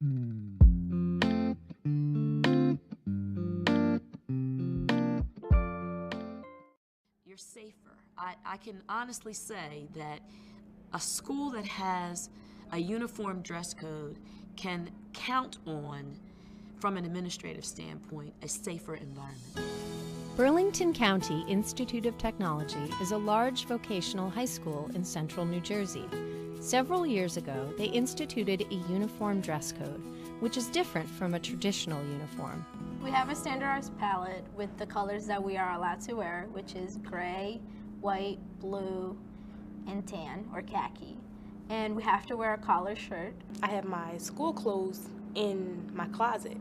You're safer. I can honestly say that a school that has a uniform dress code can count on, from an administrative standpoint, a safer environment. Burlington County Institute of Technology is a large vocational high school in central New Jersey. Several years ago, they instituted a uniform dress code, which is different from a traditional uniform. We have a standardized palette with the colors that we are allowed to wear, which is gray, white, blue, and tan, or khaki. And we have to wear a collared shirt. I have my school clothes in my closet,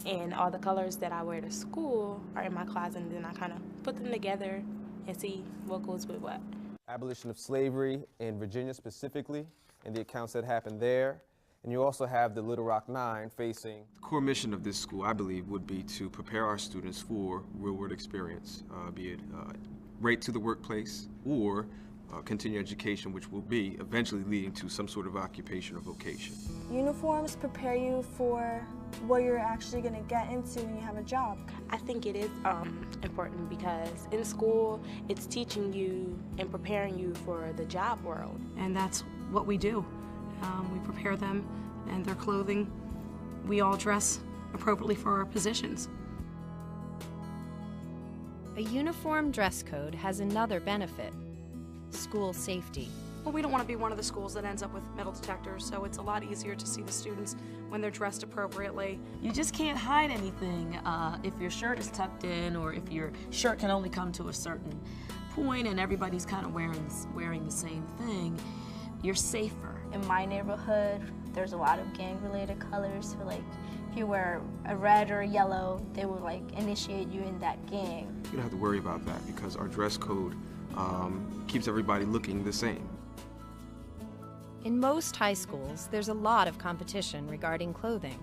and all the colors that I wear to school are in my closet, and then I kind of put them together and see what goes with what. Abolition of slavery in Virginia specifically, and the accounts that happened there. And you also have the Little Rock Nine facing. The core mission of this school, I believe, would be to prepare our students for real-world experience, be it right to the workplace or continuing education, which will be eventually leading to some sort of occupation or vocation. Uniforms prepare you for what you're actually going to get into when you have a job. I think it is important because in school, it's teaching you and preparing you for the job world. And that's what we do. We prepare them and their clothing. We all dress appropriately for our positions. A uniform dress code has another benefit: school safety. Well, we don't want to be one of the schools that ends up with metal detectors, so it's a lot easier to see the students when they're dressed appropriately. You just can't hide anything if your shirt is tucked in, or if your shirt can only come to a certain point and everybody's kind of wearing the same thing. You're safer. In my neighborhood, there's a lot of gang-related colors. So like, if you wear a red or a yellow, they will like initiate you in that gang. You don't have to worry about that because our dress code keeps everybody looking the same. In most high schools, there's a lot of competition regarding clothing.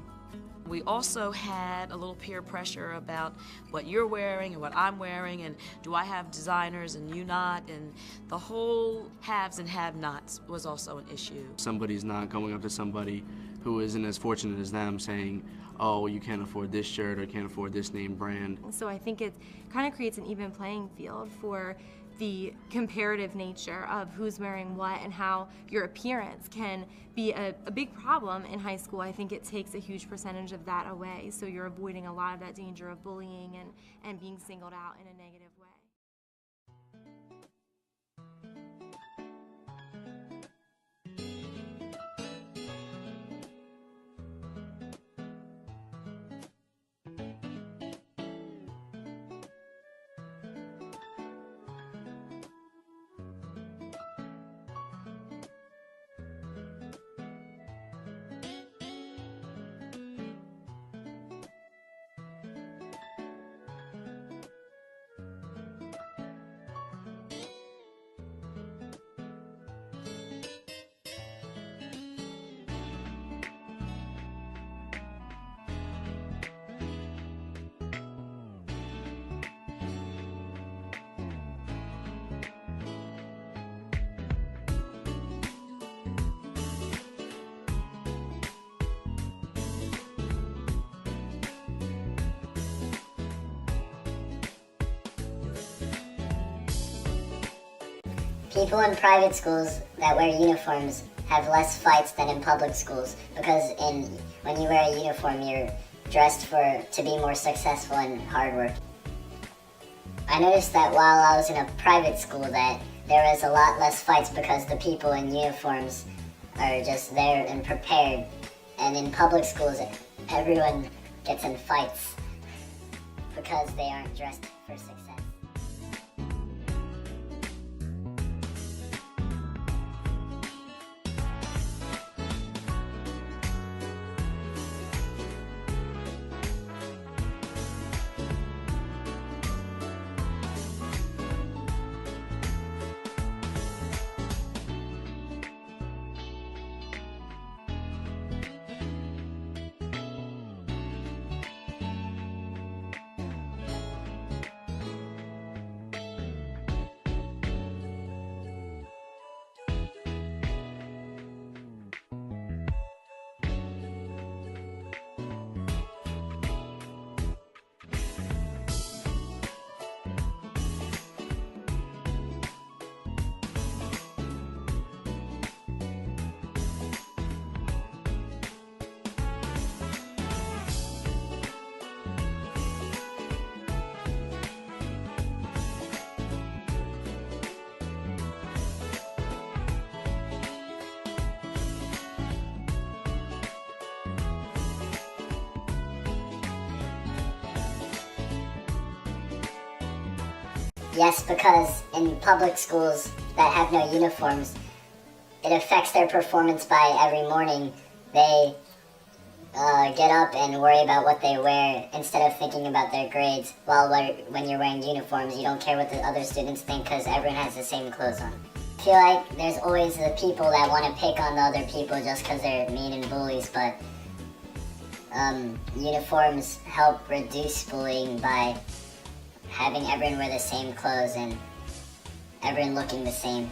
We also had a little peer pressure about what you're wearing and what I'm wearing, and do I have designers and you not, and the whole haves and have-nots was also an issue. Somebody's not going up to somebody who isn't as fortunate as them saying, oh, you can't afford this shirt or can't afford this name brand. So I think it kind of creates an even playing field for the comparative nature of who's wearing what and how your appearance can be a big problem in high school. I think it takes a huge percentage of that away, so you're avoiding a lot of that danger of bullying and being singled out in a negative way. People in private schools that wear uniforms have less fights than in public schools because when you wear a uniform, you're dressed to be more successful and hardworking. I noticed that while I was in a private school that there was a lot less fights because the people in uniforms are just there and prepared. And in public schools, everyone gets in fights because they aren't dressed for success. Yes, because in public schools that have no uniforms, it affects their performance by every morning they get up and worry about what they wear instead of thinking about their grades. While when you're wearing uniforms, you don't care what the other students think because everyone has the same clothes on. I feel like there's always the people that want to pick on the other people just because they're mean and bullies, but uniforms help reduce bullying by having everyone wear the same clothes and everyone looking the same.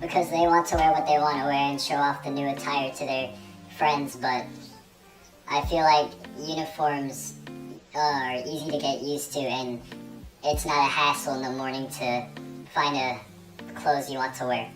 Because they want to wear what they want to wear and show off the new attire to their friends, but I feel like uniforms are easy to get used to and it's not a hassle in the morning to find a clothes you want to wear.